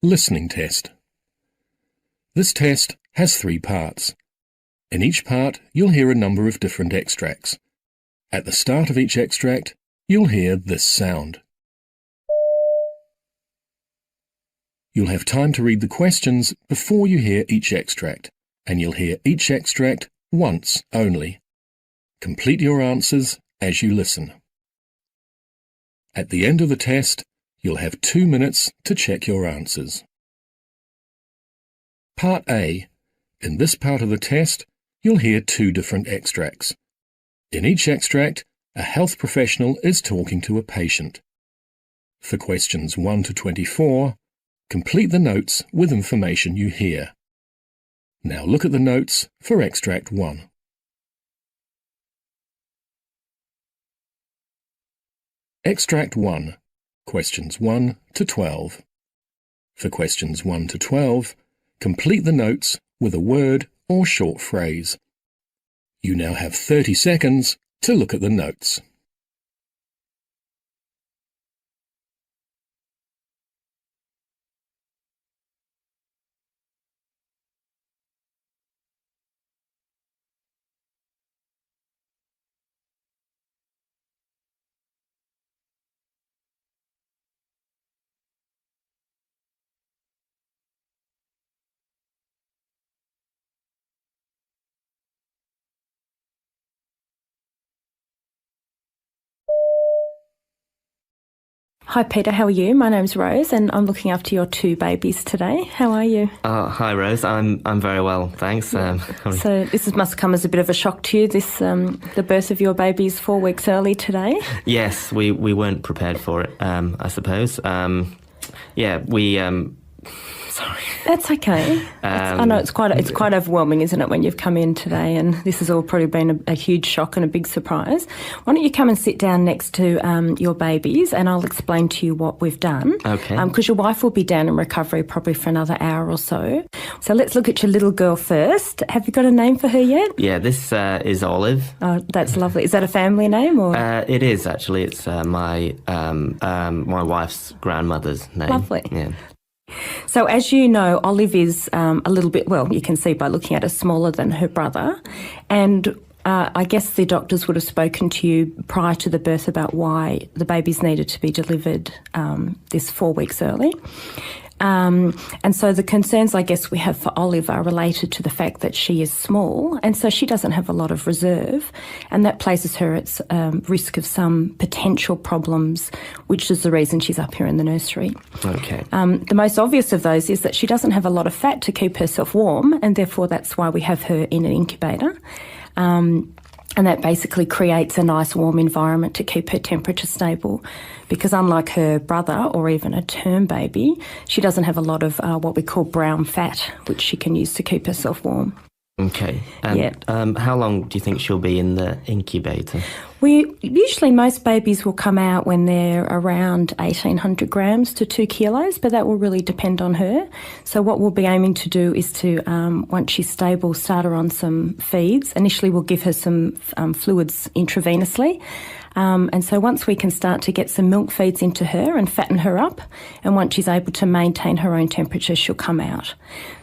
listening test. This test has 3 parts. In each part, you'll hear a number of different extracts. At the start of each extract, you'll hear this sound. You'll have time to read the questions before you hear each extract, and you'll hear each extract once only. Complete your answers as you listen. At the end of the test, you'll have 2 minutes to check your answers. Part A. In this part of the test, you'll hear 2 different extracts. In each extract, a health professional is talking to a patient. For questions 1 to 24, complete the notes with information you hear. Now look at the notes for extract 1. Extract 1. Questions 1 to 12. For questions 1 to 12, complete the notes with a word or short phrase. You now have 30 seconds to look at the notes. Hi Peter, how are you? My name's Rose and I'm looking after your 2 babies today. How are you? Hi Rose, I'm very well, thanks. So this must come as a bit of a shock to you, the birth of your babies 4 weeks early today. Yes, we weren't prepared for it, I suppose. Sorry. That's okay. I know it's quite overwhelming, isn't it, when you've come in today and this has all probably been a huge shock and a big surprise. Why don't you come and sit down next to your babies and I'll explain to you what we've done. Okay. Because your wife will be down in recovery probably for another hour or so. So let's look at your little girl first. Have you got a name for her yet? Yeah, this is Olive. Oh, that's lovely. Is that a family name or? It is actually. It's my wife's grandmother's name. Lovely. Yeah. So as you know, Olive is a little bit, well, you can see by looking at her, smaller than her brother. And I guess the doctors would have spoken to you prior to the birth about why the babies needed to be delivered this 4 weeks early. And so the concerns I guess we have for Olive are related to the fact that she is small and so she doesn't have a lot of reserve and that places her at risk of some potential problems, which is the reason she's up here in the nursery. Okay. The most obvious of those is that she doesn't have a lot of fat to keep herself warm and therefore that's why we have her in an incubator. And that basically creates a nice warm environment to keep her temperature stable because unlike her brother or even a term baby, she doesn't have a lot of what we call brown fat, which she can use to keep herself warm. Okay. And how long do you think she'll be in the incubator? Usually most babies will come out when they're around 1,800 grams to 2 kilos, but that will really depend on her. So what we'll be aiming to do is to, once she's stable, start her on some feeds. Initially we'll give her some fluids intravenously. And so once we can start to get some milk feeds into her and fatten her up, and once she's able to maintain her own temperature, she'll come out.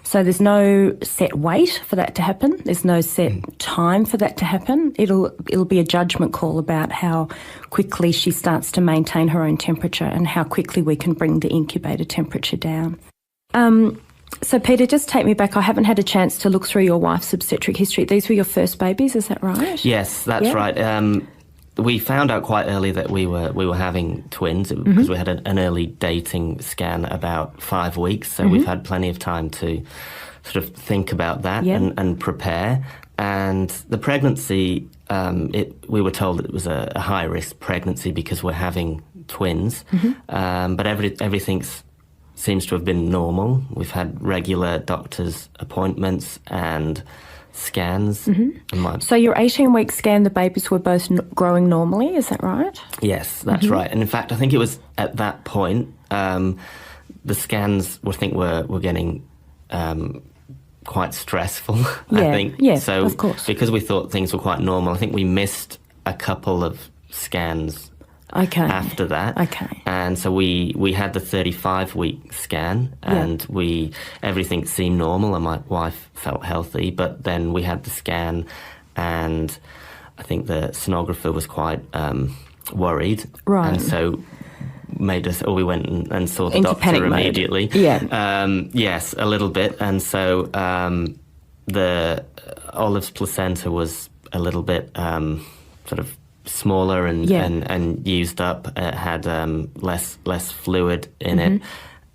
So there's no set weight for that to happen. There's no set time for that to happen. It'll be a judgment call about how quickly she starts to maintain her own temperature and how quickly we can bring the incubator temperature down. So Peter, just take me back. I haven't had a chance to look through your wife's obstetric history. These were your first babies, is that right? Yes, that's right. We found out quite early that we were having twins because we had an early dating scan about 5 weeks, so we've had plenty of time to sort of think about that and prepare. And the pregnancy, we were told that it was a high-risk pregnancy because we're having twins, but everything seems to have been normal. We've had regular doctor's appointments and scans. So your 18-week scan, the babies were both growing normally, is that right? Yes, that's right. And in fact, I think it was at that point, the scans were getting quite stressful, I think. Yeah, so of course. Because we thought things were quite normal, I think we missed a couple of scans Okay. after that. Okay. And so we had the 35-week scan, and everything seemed normal, and my wife felt healthy. But then we had the scan, and I think the sonographer was quite worried. Right. And so we went and saw the Into doctor panic mode. immediately. Yeah. Yes, a little bit. And so the Olive's placenta was a little bit sort of smaller and used up. It had less fluid in it,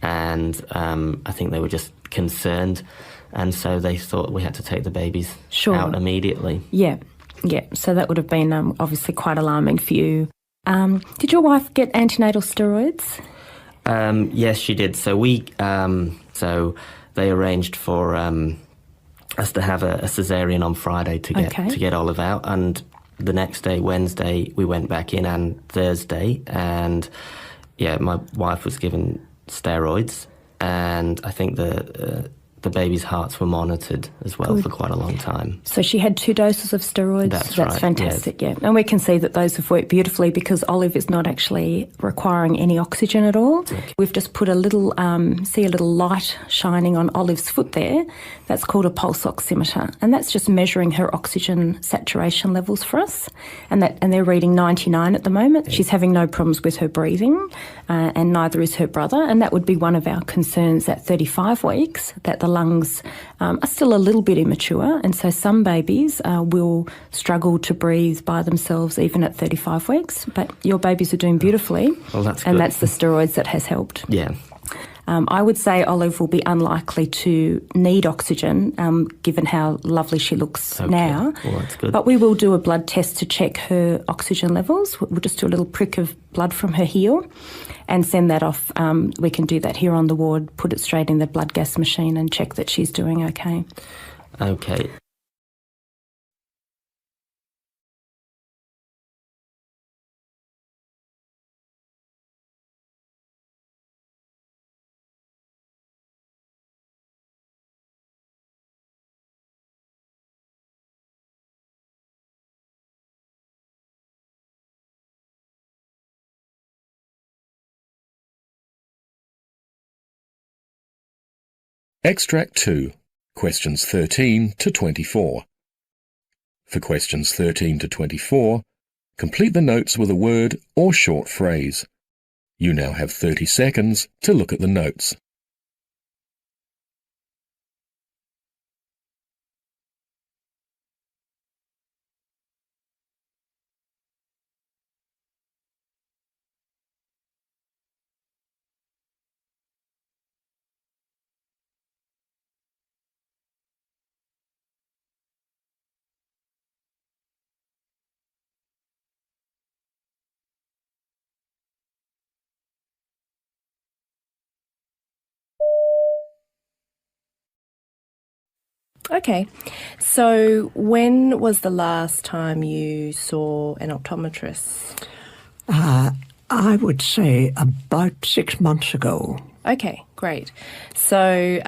and I think they were just concerned, and so they thought we had to take the babies out immediately. Yeah. So that would have been obviously quite alarming for you. Did your wife get antenatal steroids? Yes, she did. So so they arranged for us to have a cesarean on Friday to get Olive out, and the next day, Wednesday, we went back in, and Thursday, and my wife was given steroids, and I think the baby's hearts were monitored as well for quite a long time. So she had 2 doses of steroids? That's right. Fantastic, And we can see that those have worked beautifully because Olive is not actually requiring any oxygen at all. Okay. We've just put a little light shining on Olive's foot there. That's called a pulse oximeter, and that's just measuring her oxygen saturation levels for us. And they're reading 99 at the moment. She's having no problems with her breathing, and neither is her brother. And that would be one of our concerns at 35 weeks, that the lungs are still a little bit immature, and so some babies will struggle to breathe by themselves even at 35 weeks. But your babies are doing beautifully, well, that's good. And that's the steroids that has helped. Yeah. I would say Olive will be unlikely to need oxygen, given how lovely she looks now. Well, that's good. But we will do a blood test to check her oxygen levels. We'll just do a little prick of blood from her heel and send that off. We can do that here on the ward, put it straight in the blood gas machine and check that she's doing okay. Okay. Extract 2, questions 13 to 24. For questions 13 to 24, complete the notes with a word or short phrase. You now have 30 seconds to look at the notes. Okay, so when was the last time you saw an optometrist? I would say about 6 months ago. Okay, great. So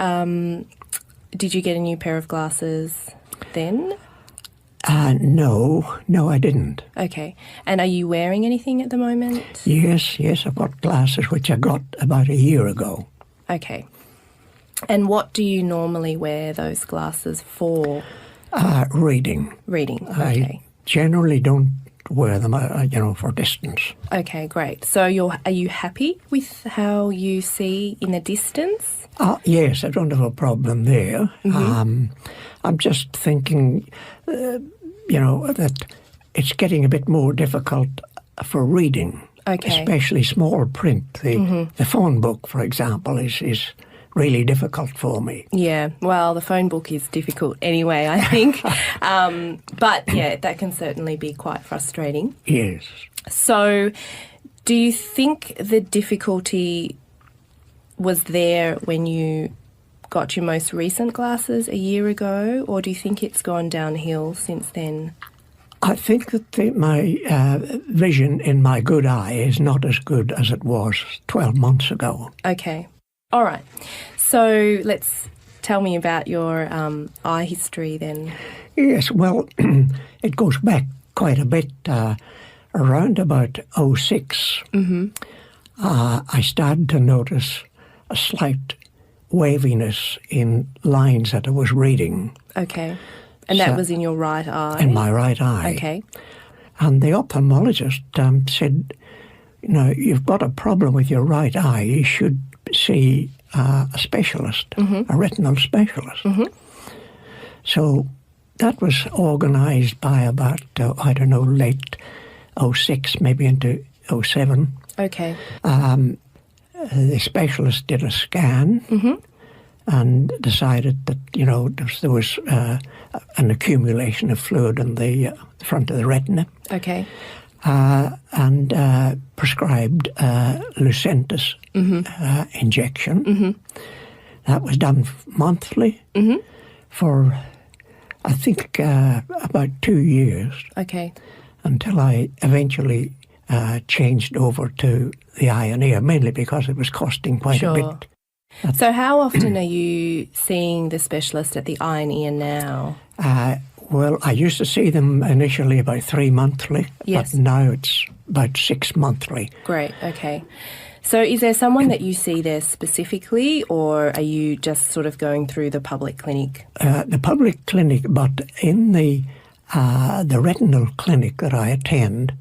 did you get a new pair of glasses then? No, I didn't. Okay, and are you wearing anything at the moment? Yes, I've got glasses which I got about a year ago. Okay. And what do you normally wear those glasses for? Reading. Reading, okay. I generally don't wear them, for distance. Okay, great. So are you happy with how you see in the distance? Yes, I don't have a problem there. Mm-hmm. I'm just thinking, that it's getting a bit more difficult for reading. Okay. Especially small print. The phone book, for example, is really difficult for me. Yeah, well, the phone book is difficult anyway, I think. But yeah, that can certainly be quite frustrating. Yes. So do you think the difficulty was there when you got your most recent glasses a year ago, or do you think it's gone downhill since then? I think that my vision in my good eye is not as good as it was 12 months ago. Okay. All right. So tell me about your eye history then. Yes, well, it goes back quite a bit. around about '06, I started to notice a slight waviness in lines that I was reading. Okay. And that was in your right eye? In my right eye. Okay. And the ophthalmologist said, you know, you've got a problem with your right eye. You should see a specialist, a retinal specialist. So that was organised by about, I don't know, late '06, maybe into '07. Okay. The specialist did a scan and decided that, you know, there was an accumulation of fluid in the front of the retina. Okay. And prescribed Lucentis injection. That was done monthly for, I think, about 2 years. Okay. Until I eventually changed over to the eye and ear, mainly because it was costing quite a bit. So how often are you seeing the specialist at the eye and ear now? Well, I used to see them initially about 3 monthly, Yes. but now it's about 6 monthly. Great, okay. So is there someone that you see there specifically, or are you just sort of going through the public clinic? The public clinic, but in the retinal clinic that I attend,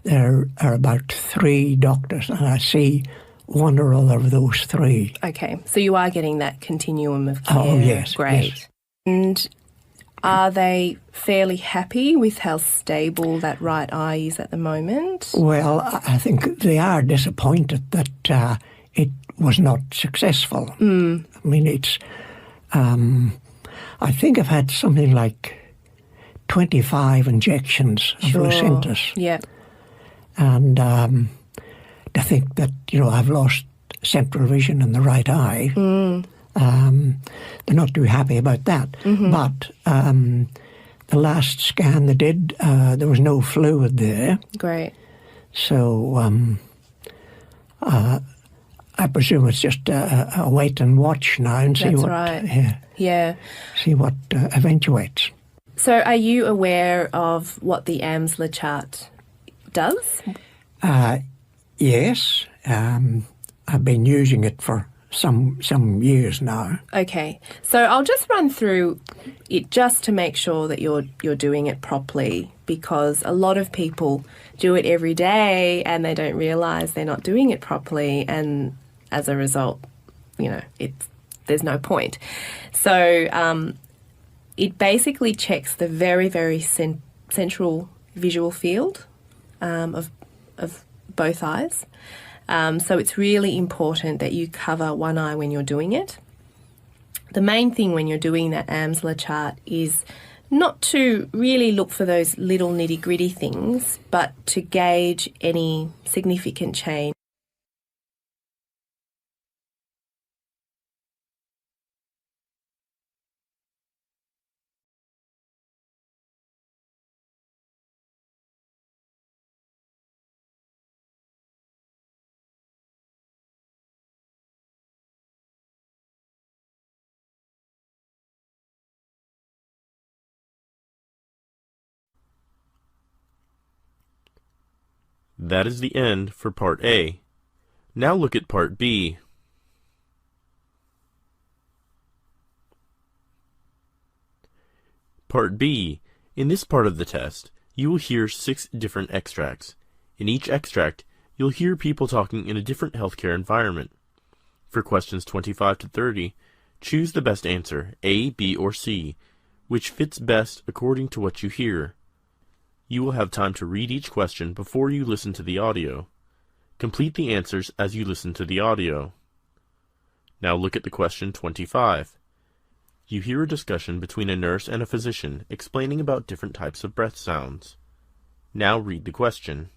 there are about 3 doctors, and I see one or other of those 3. Okay, so you are getting that continuum of care. Oh, yes. Great. Yes. And are they fairly happy with how stable that right eye is at the moment? Well, I think they are disappointed that it was not successful. I mean, it's... I think I've had something like 25 injections of Lucentis. Yeah. And to think that, you know, I've lost central vision in the right eye, they're not too happy about that. But the last scan they did, there was no fluid there. Great. So I presume it's just a wait and watch now and see That's what, right. Yeah. see what eventuates. So are you aware of what the AMSLA chart does? Yes, I've been using it for some years now. Okay, so I'll just run through it just to make sure that you're doing it properly, because a lot of people do it every day and they don't realise they're not doing it properly, and as a result, you know, there's no point. So it basically checks the very, very central visual field of both eyes. So it's really important that you cover one eye when you're doing it. The main thing when you're doing that AMSLA chart is not to really look for those little nitty-gritty things, but to gauge any significant change. That is the end for Part A. Now look at Part B. Part B. In this part of the test, you will hear 6 different extracts. In each extract, you'll hear people talking in a different healthcare environment. For questions 25 to 30, choose the best answer, A, B, or C, which fits best according to what you hear. You will have time to read each question before you listen to the audio. Complete the answers as you listen to the audio. Now look at the question 25. You hear a discussion between a nurse and a physician explaining about different types of breath sounds. Now read the question.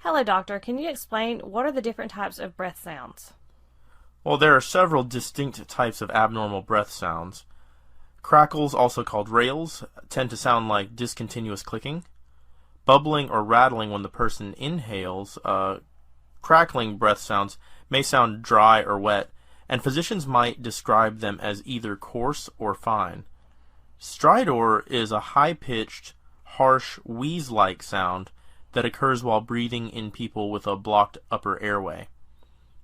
Hello, doctor. Can you explain what are the different types of breath sounds? Well, there are several distinct types of abnormal breath sounds. Crackles, also called rails, tend to sound like discontinuous clicking. Bubbling or rattling when the person inhales. Crackling breath sounds may sound dry or wet, and physicians might describe them as either coarse or fine. Stridor is a high-pitched, harsh, wheeze-like sound that occurs while breathing in people with a blocked upper airway.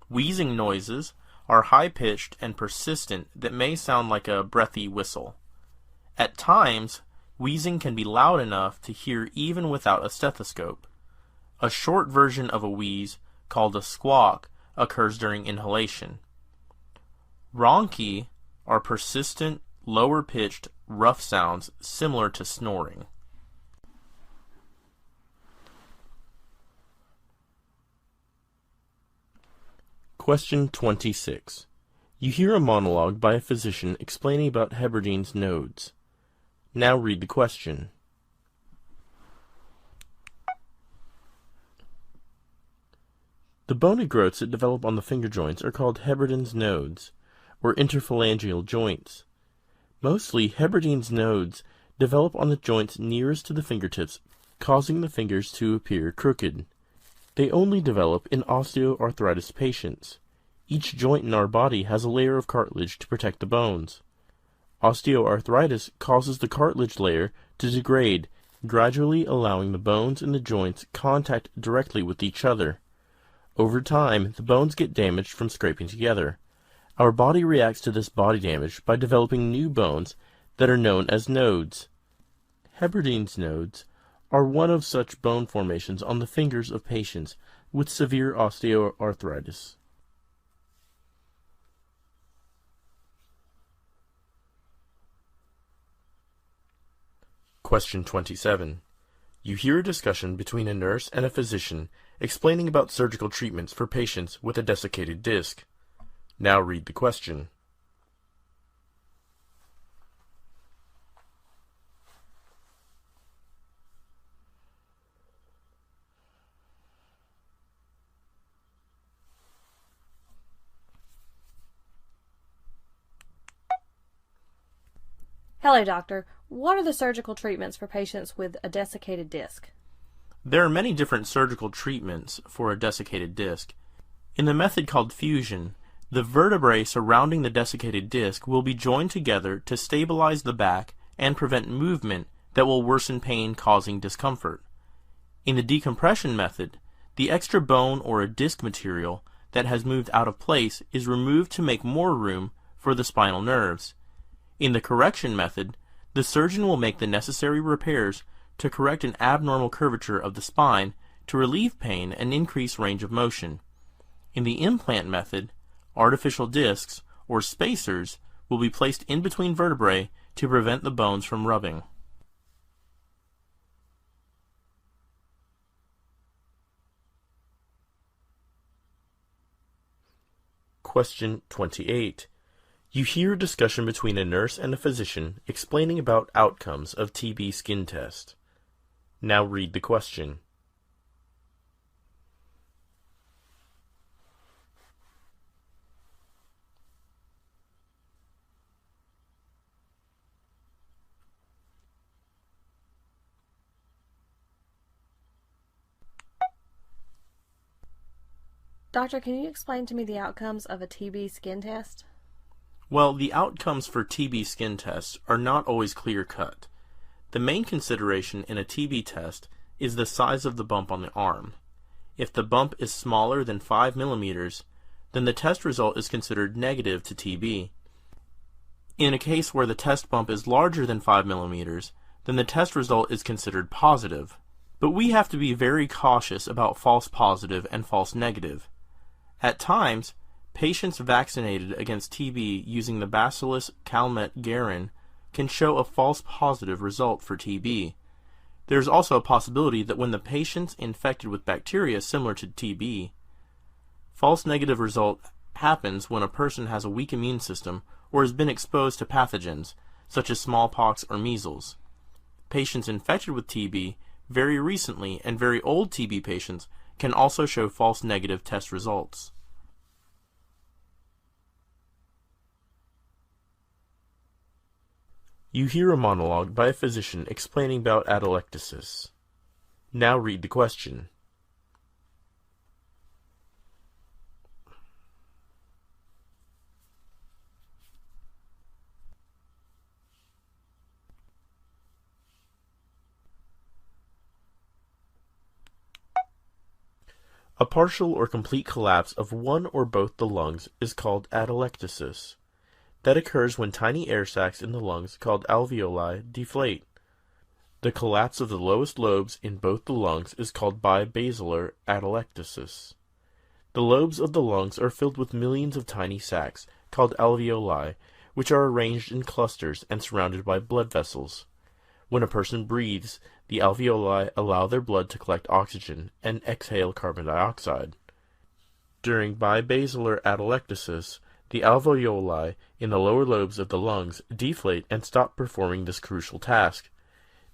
Wheezing noises are high-pitched and persistent that may sound like a breathy whistle. At times, wheezing can be loud enough to hear even without a stethoscope. A short version of a wheeze, called a squawk, occurs during inhalation. Ronchi are persistent, lower-pitched, rough sounds similar to snoring. Question 26. You hear a monologue by a physician explaining about Heberdine's nodes. Now read the question. The bony growths that develop on the finger joints are called Heberdine's nodes, or interphalangeal joints. Mostly, Heberdine's nodes develop on the joints nearest to the fingertips, causing the fingers to appear crooked. They only develop in osteoarthritis patients. Each joint in our body has a layer of cartilage to protect the bones. Osteoarthritis causes the cartilage layer to degrade, gradually allowing the bones in the joints contact directly with each other. Over time, the bones get damaged from scraping together. Our body reacts to this body damage by developing new bones that are known as nodes. Heberdine's nodes are one of such bone formations on the fingers of patients with severe osteoarthritis. Question 27. You hear a discussion between a nurse and a physician explaining about surgical treatments for patients with a desiccated disc. Now read the question. Hello, doctor. What are the surgical treatments for patients with a desiccated disc? There are many different surgical treatments for a desiccated disc. In the method called fusion, the vertebrae surrounding the desiccated disc will be joined together to stabilize the back and prevent movement that will worsen pain, causing discomfort. In the decompression method, the extra bone or a disc material that has moved out of place is removed to make more room for the spinal nerves. In the correction method, the surgeon will make the necessary repairs to correct an abnormal curvature of the spine to relieve pain and increase range of motion. In the implant method, artificial discs, or spacers, will be placed in between vertebrae to prevent the bones from rubbing. Question 28. You hear a discussion between a nurse and a physician explaining about outcomes of TB skin test. Now read the question. Doctor, can you explain to me the outcomes of a TB skin test? Well, the outcomes for TB skin tests are not always clear-cut. The main consideration in a TB test is the size of the bump on the arm. If the bump is smaller than 5 millimeters, then the test result is considered negative to TB. In a case where the test bump is larger than 5 millimeters, then the test result is considered positive. But we have to be very cautious about false positive and false negative. At times, patients vaccinated against TB using the Bacillus calmette-guerin can show a false positive result for TB. There is also a possibility that when the patient's infected with bacteria similar to TB, false negative result happens when a person has a weak immune system or has been exposed to pathogens, such as smallpox or measles. Patients infected with TB very recently and very old TB patients can also show false negative test results. You hear a monologue by a physician explaining about atelectasis. Now read the question. A partial or complete collapse of one or both the lungs is called atelectasis. That occurs when tiny air sacs in the lungs, called alveoli, deflate. The collapse of the lowest lobes in both the lungs is called bibasilar atelectasis. The lobes of the lungs are filled with millions of tiny sacs, called alveoli, which are arranged in clusters and surrounded by blood vessels. When a person breathes, the alveoli allow their blood to collect oxygen and exhale carbon dioxide. During bibasilar atelectasis, the alveoli in the lower lobes of the lungs deflate and stop performing this crucial task,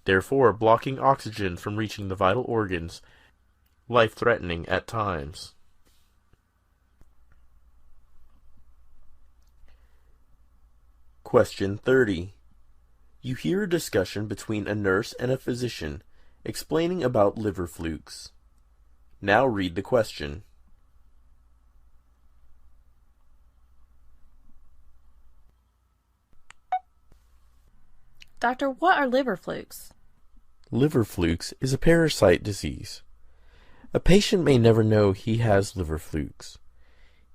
therefore blocking oxygen from reaching the vital organs, life-threatening at times. Question 30. You hear a discussion between a nurse and a physician explaining about liver flukes. Now read the question. Doctor, what are liver flukes? Liver flukes is a parasite disease. A patient may never know he has liver flukes.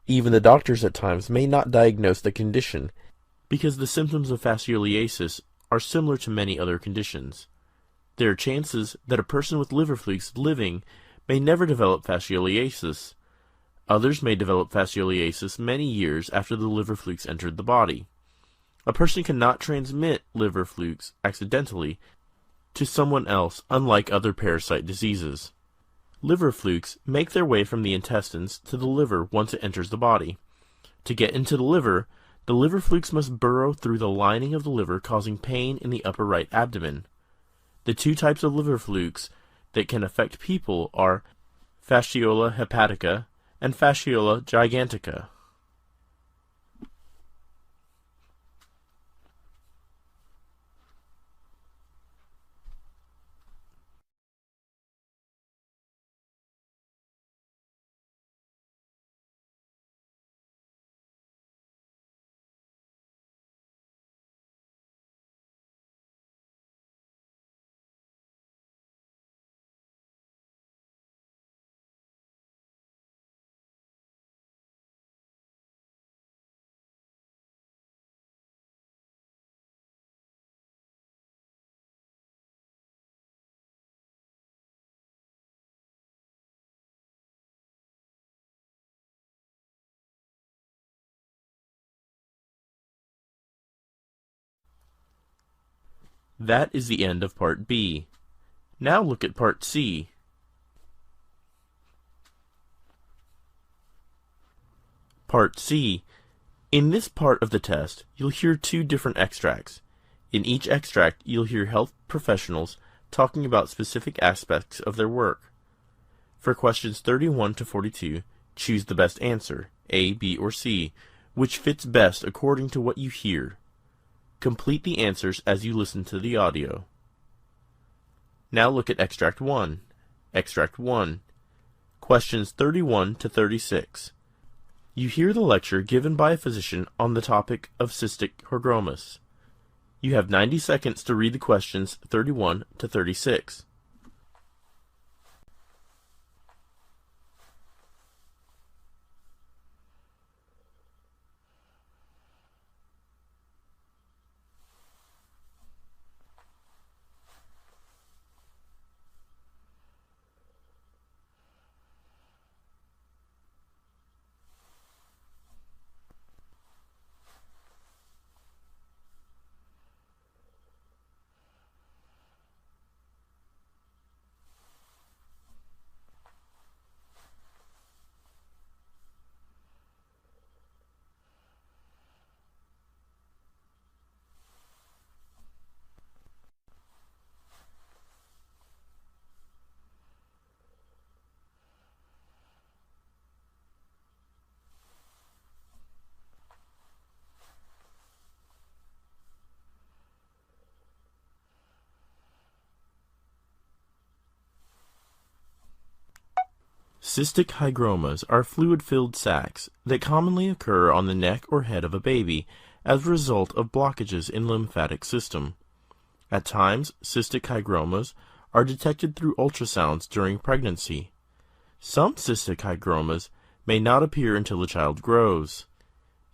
Even the doctors at times may not diagnose the condition because the symptoms of fasciolasis are similar to many other conditions. There are chances that a person with liver flukes living may never develop fasciolasis. Others may develop fasciolasis many years after the liver flukes entered the body. A person cannot transmit liver flukes accidentally to someone else, unlike other parasite diseases. Liver flukes make their way from the intestines to the liver once it enters the body. To get into the liver flukes must burrow through the lining of the liver, causing pain in the upper right abdomen. The two types of liver flukes that can affect people are fasciola hepatica and fasciola gigantica. That is the end of Part B. Now look at Part C. Part C. In this part of the test, you'll hear two different extracts. In each extract, you'll hear health professionals talking about specific aspects of their work. For questions 31 to 42, choose the best answer, A, B, or C, which fits best according to what you hear. Complete the answers as you listen to the audio. Now look at Extract 1. Extract 1. Questions 31 to 36. You hear the lecture given by a physician on the topic of cystic hygromas. You have 90 seconds to read the questions 31 to 36. Cystic hygromas are fluid-filled sacs that commonly occur on the neck or head of a baby as a result of blockages in the lymphatic system. At times, cystic hygromas are detected through ultrasounds during pregnancy. Some cystic hygromas may not appear until the child grows.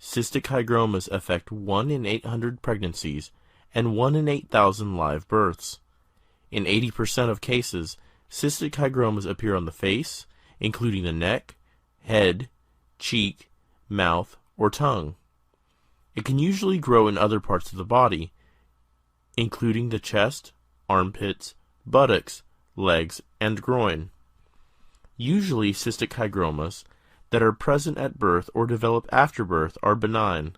Cystic hygromas affect 1 in 800 pregnancies and 1 in 8,000 live births. In 80% of cases, cystic hygromas appear on the face, including the neck, head, cheek, mouth, or tongue. It can usually grow in other parts of the body, including the chest, armpits, buttocks, legs, and groin. Usually, cystic hygromas that are present at birth or develop after birth are benign.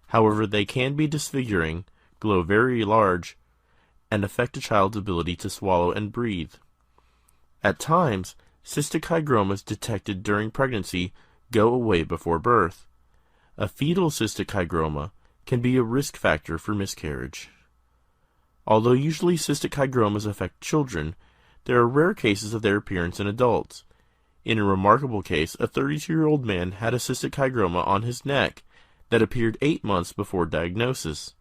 However, they can be disfiguring, grow very large, and affect a child's ability to swallow and breathe. At times, cystic hygromas detected during pregnancy go away before birth. A fetal cystic hygroma can be a risk factor for miscarriage. Although usually cystic hygromas affect children, there are rare cases of their appearance in adults. In a remarkable case, a 32-year-old man had a cystic hygroma on his neck that appeared 8 months before diagnosis.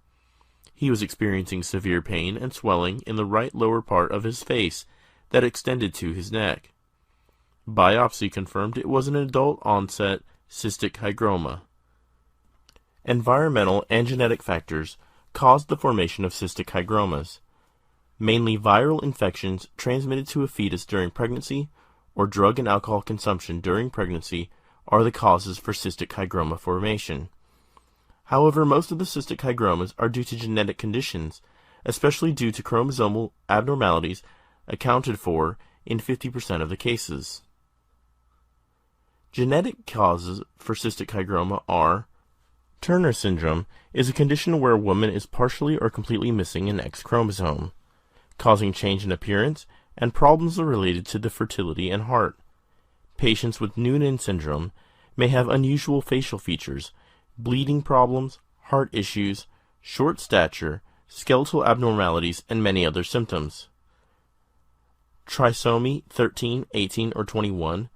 He was experiencing severe pain and swelling in the right lower part of his face that extended to his neck. Biopsy confirmed it was an adult-onset cystic hygroma. Environmental and genetic factors caused the formation of cystic hygromas. Mainly viral infections transmitted to a fetus during pregnancy or drug and alcohol consumption during pregnancy are the causes for cystic hygroma formation. However, most of the cystic hygromas are due to genetic conditions, especially due to chromosomal abnormalities accounted for in 50% of the cases. Genetic causes for cystic hygroma are: Turner syndrome is a condition where a woman is partially or completely missing an X chromosome, causing change in appearance and problems related to the fertility and heart. Patients with Noonan syndrome may have unusual facial features, bleeding problems, heart issues, short stature, skeletal abnormalities, and many other symptoms. Trisomy 13, 18, or 21.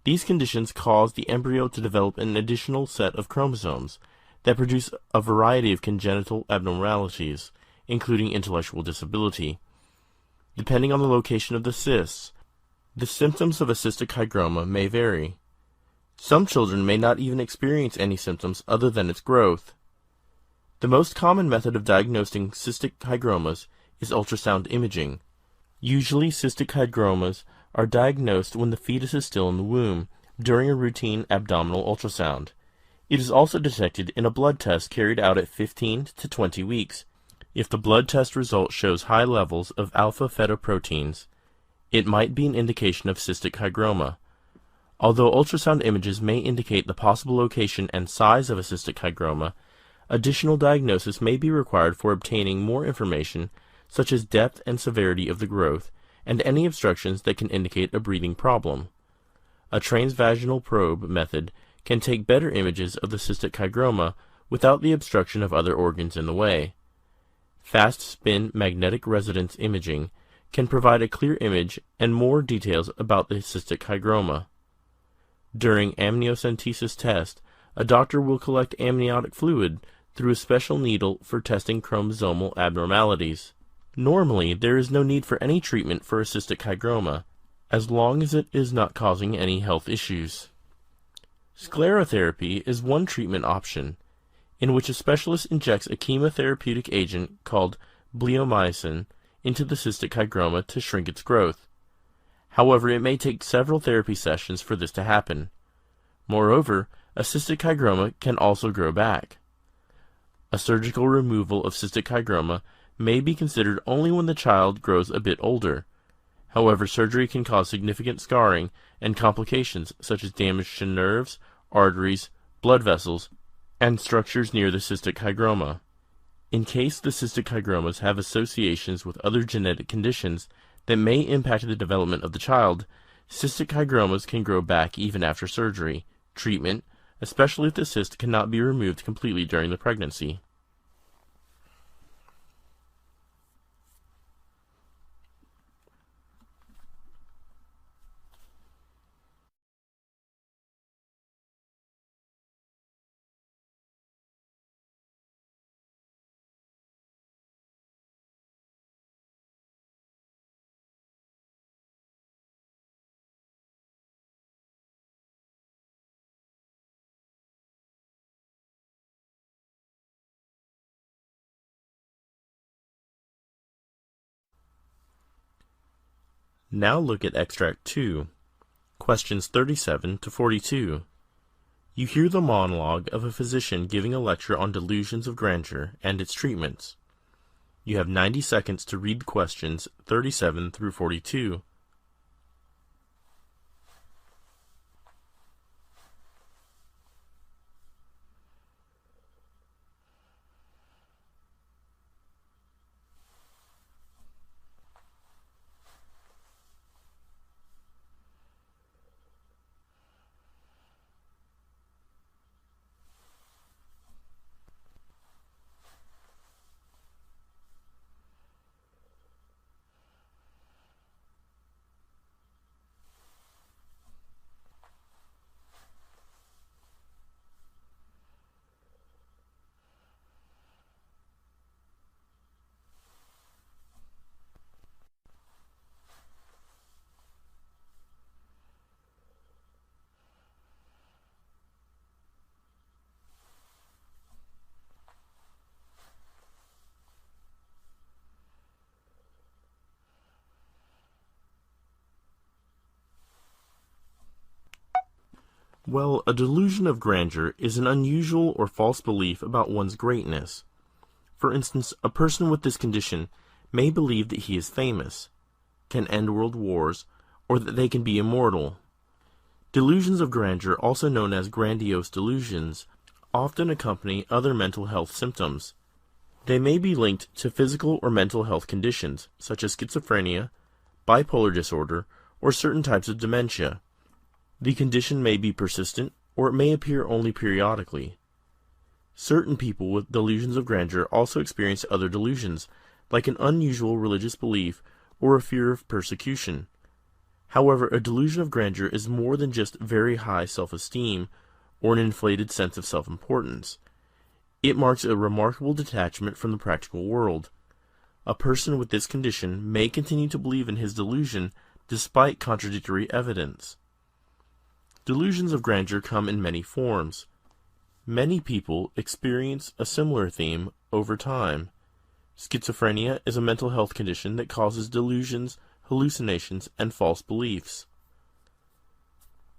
These conditions cause the embryo to develop an additional set of chromosomes that produce a variety of congenital abnormalities, including intellectual disability. Depending on the location of the cysts, the symptoms of a cystic hygroma may vary. Some children may not even experience any symptoms other than its growth. The most common method of diagnosing cystic hygromas is ultrasound imaging. Usually, cystic hygromas are diagnosed when the fetus is still in the womb during a routine abdominal ultrasound. It is also detected in a blood test carried out at 15 to 20 weeks. If the blood test result shows high levels of alpha-fetoproteins, it might be an indication of cystic hygroma. Although ultrasound images may indicate the possible location and size of a cystic hygroma, additional diagnosis may be required for obtaining more information, such as depth and severity of the growth, and any obstructions that can indicate a breathing problem. A transvaginal probe method can take better images of the cystic hygroma without the obstruction of other organs in the way. Fast-spin magnetic resonance imaging can provide a clear image and more details about the cystic hygroma. During amniocentesis test, a doctor will collect amniotic fluid through a special needle for testing chromosomal abnormalities. Normally, there is no need for any treatment for a cystic hygroma, as long as it is not causing any health issues. Sclerotherapy is one treatment option, in which a specialist injects a chemotherapeutic agent called bleomycin into the cystic hygroma to shrink its growth. However, it may take several therapy sessions for this to happen. Moreover, a cystic hygroma can also grow back. A surgical removal of cystic hygroma may be considered only when the child grows a bit older. However, surgery can cause significant scarring and complications such as damage to nerves, arteries, blood vessels, and structures near the cystic hygroma. In case the cystic hygromas have associations with other genetic conditions that may impact the development of the child, cystic hygromas can grow back even after surgery, treatment, especially if the cyst cannot be removed completely during the pregnancy. Now look at Extract 2, questions 37 to 42. You hear the monologue of a physician giving a lecture on delusions of grandeur and its treatments. You have 90 seconds to read questions 37 through 42. Well, a delusion of grandeur is an unusual or false belief about one's greatness. For instance, a person with this condition may believe that he is famous, can end world wars, or that they can be immortal. Delusions of grandeur, also known as grandiose delusions, often accompany other mental health symptoms. They may be linked to physical or mental health conditions, such as schizophrenia, bipolar disorder, or certain types of dementia. The condition may be persistent, or it may appear only periodically. Certain people with delusions of grandeur also experience other delusions, like an unusual religious belief or a fear of persecution. However, a delusion of grandeur is more than just very high self-esteem or an inflated sense of self-importance. It marks a remarkable detachment from the practical world. A person with this condition may continue to believe in his delusion despite contradictory evidence. Delusions of grandeur come in many forms. Many people experience a similar theme over time. Schizophrenia is a mental health condition that causes delusions, hallucinations, and false beliefs.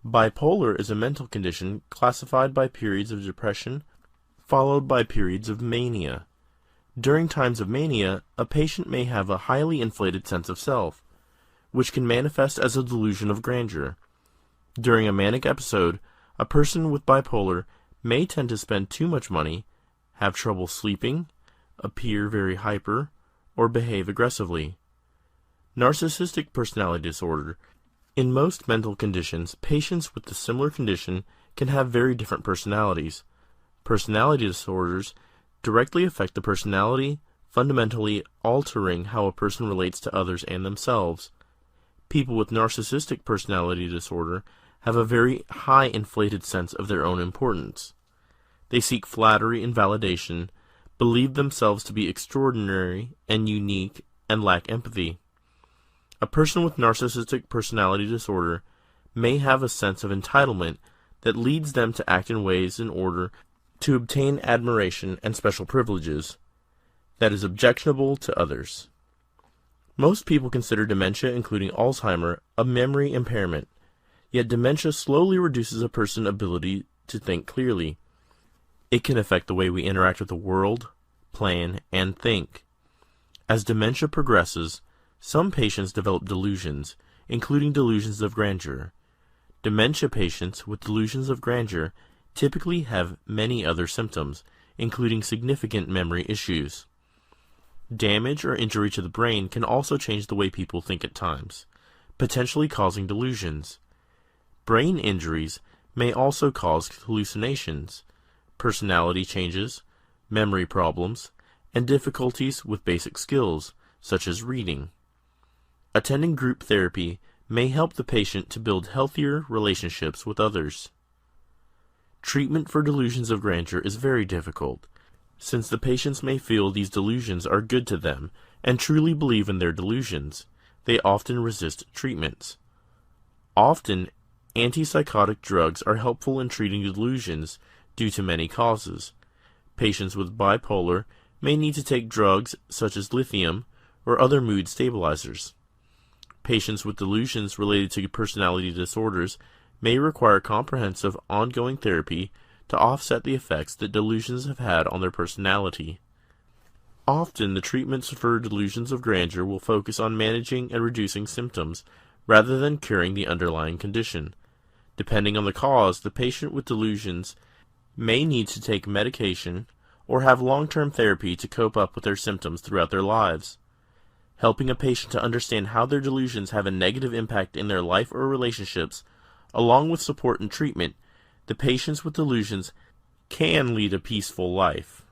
Bipolar is a mental condition classified by periods of depression, followed by periods of mania. During times of mania, a patient may have a highly inflated sense of self, which can manifest as a delusion of grandeur. During a manic episode, a person with bipolar may tend to spend too much money, have trouble sleeping, appear very hyper, or behave aggressively. Narcissistic personality disorder. In most mental conditions, patients with the similar condition can have very different personalities. Personality disorders directly affect the personality, fundamentally altering how a person relates to others and themselves. People with narcissistic personality disorder have a very high inflated sense of their own importance. They seek flattery and validation, believe themselves to be extraordinary and unique, and lack empathy. A person with narcissistic personality disorder may have a sense of entitlement that leads them to act in ways in order to obtain admiration and special privileges that is objectionable to others. Most people consider dementia, including Alzheimer, a memory impairment. Yet dementia slowly reduces a person's ability to think clearly. It can affect the way we interact with the world, plan, and think. As dementia progresses, some patients develop delusions, including delusions of grandeur. Dementia patients with delusions of grandeur typically have many other symptoms, including significant memory issues. Damage or injury to the brain can also change the way people think at times, potentially causing delusions. Brain injuries may also cause hallucinations, personality changes, memory problems, and difficulties with basic skills, such as reading. Attending group therapy may help the patient to build healthier relationships with others. Treatment for delusions of grandeur is very difficult, since the patients may feel these delusions are good to them and truly believe in their delusions. They often resist treatments. Often, antipsychotic drugs are helpful in treating delusions due to many causes. Patients with bipolar may need to take drugs such as lithium or other mood stabilizers. Patients with delusions related to personality disorders may require comprehensive, ongoing therapy to offset the effects that delusions have had on their personality. Often, the treatments for delusions of grandeur will focus on managing and reducing symptoms rather than curing the underlying condition. Depending on the cause, the patient with delusions may need to take medication or have long-term therapy to cope up with their symptoms throughout their lives. Helping a patient to understand how their delusions have a negative impact in their life or relationships, along with support and treatment, the patients with delusions can lead a peaceful life.